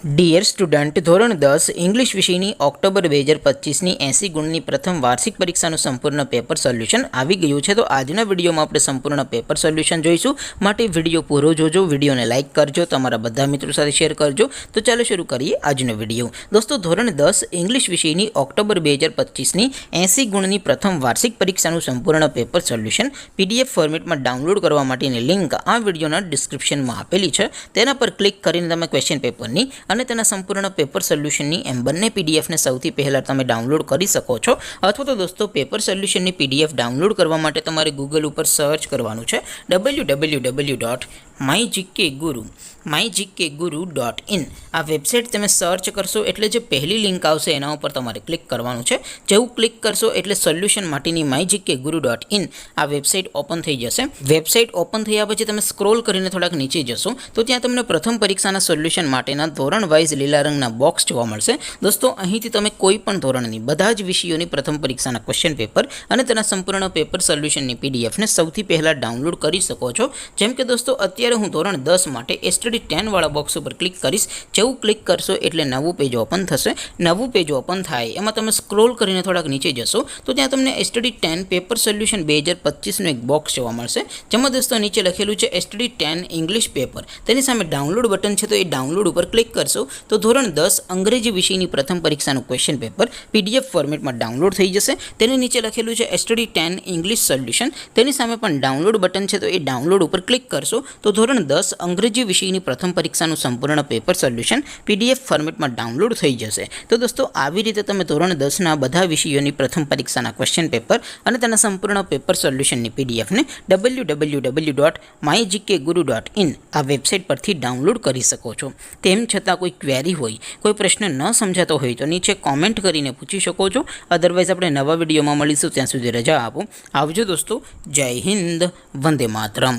Dear student, ધોરણ 10 English વિષયની October 2025ની 80 ગુણની પ્રથમ વાર્ષિક પરીક્ષાનું સંપૂર્ણ પેપર સોલ્યુશન આવી ગયું છે. તો આજના વિડીયોમાં આપણે સંપૂર્ણ પેપર સોલ્યુશન જોઈશું. માટે વિડીયો પૂરો જોજો, વિડીયોને લાઇક કરજો, તમારા બધા મિત્રો સાથે શેર કરજો. તો ચાલો શરૂ કરીએ આજનો વિડીયો. દોસ્તો, ધોરણ 10 ઇંગ્લિશ વિષયની ઓક્ટોબર 2025ની 80 ગુણની પ્રથમ વાર્ષિક પરીક્ષાનું સંપૂર્ણ પેપર સોલ્યુશન પીડીએફ ફોર્મેટમાં ડાઉનલોડ કરવા માટેની લિંક આ વિડીયોના ડિસ્ક્રિપ્શનમાં આપેલી છે. તેના પર ક્લિક કરીને તમે ક્વેશ્ચન પેપરની અને તેના સંપૂર્ણ પેપર સોલ્યુશનની એમ બંને પીડીએફને સૌથી પહેલાં તમે ડાઉનલોડ કરી શકો છો. અથવા તો દોસ્તો, પેપર સોલ્યુશનની પીડીએફ ડાઉનલોડ કરવા માટે તમારે ગૂગલ ઉપર સર્ચ કરવાનું છે www.mygkguru.in. આ વેબસાઇટ તમે સર્ચ કરશો એટલે જે પહેલી લિંક આવશે એના ઉપર તમારે ક્લિક કરવાનું છે. જેવું ક્લિક કરશો એટલે સોલ્યુશન માટેની mygkguru.in આ વેબસાઇટ ઓપન થઈ જશે. વેબસાઇટ ઓપન થયા પછી તમે સ્ક્રોલ કરીને થોડાક નીચે જશો તો ત્યાં તમને પ્રથમ પરીક્ષાના સોલ્યુશન માટેના ધોરણ વાઇઝ લીલા રંગના બોક્સ જોવા મળશે. દોસ્તો, અહીંથી તમે કોઈ પણ ધોરણની બધા જ વિષયોની પ્રથમ પરીક્ષાના ક્વેશ્ચન પેપર અને તેના સંપૂર્ણ પેપર સોલ્યુશનની પીડીએફને સૌથી પહેલાં ડાઉનલોડ કરી શકો છો. જેમ કે દોસ્તો, અત્યારે હું ધોરણ 10 માટે એસટીડી 10 વાળા બોક્સ ઉપર ક્લિક કરીશ. જેવું ક્લિક કરશો એટલે નવું પેજ ઓપન થશે. નવું પેજ ઓપન થાય એમાં તમે સ્ક્રોલ કરીને થોડાક નીચે જશો તો ત્યાં તમને એસટીડી 10 પેપર સોલ્યુશન 2025નું એક બોક્સ જોવા મળશે. જેમાં દોસ્તો નીચે લખેલું છે એસટીડી 10 ઇંગ્લિશ પેપર. તેની સામે ડાઉનલોડ બટન છે, તો એ ડાઉનલોડ ઉપર ક્લિક કરશો તો ધોરણ 10 અંગ્રેજી વિષયની પ્રથમ પરીક્ષાનું ક્વેશ્ચન પેપર પીડીએફ ફોર્મેટમાં ડાઉનલોડ થઈ જશે. તેની નીચે લખેલું છે એસટીડી 10 ઇંગ્લિશ સોલ્યુશન. તેની સામે પણ ડાઉનલોડ બટન છે, તો એ ડાઉનલોડ ઉપર ક્લિક કરશો તો ધોરણ 10 અંગ્રેજી વિષયની પ્રથમ પરીક્ષાનું સંપૂર્ણ પેપર સોલ્યુશન પીડીએફ ફોર્મેટમાં ડાઉનલોડ થઈ જશે. તો દોસ્તો, આવી રીતે તમે ધોરણ 10ના બધા વિષયોની પ્રથમ પરીક્ષાના ક્વેશ્ચન પેપર અને તેના સંપૂર્ણ પેપર સોલ્યુશનની પીડીએફને www.mygkguru.in આ વેબસાઇટ પરથી ડાઉનલોડ કરી શકો છો. તેમ છતાં કોઈ ક્વેરી હોય, કોઈ પ્રશ્ન ન સમજાતો હોય તો નીચે કોમેન્ટ કરીને પૂછી શકો છો. અદરવાઇઝ આપણે નવા વિડીયોમાં મળીશું. ત્યાં સુધી રજા આપો. આવજો દોસ્તો. જય હિન્દ. વંદે માતરમ.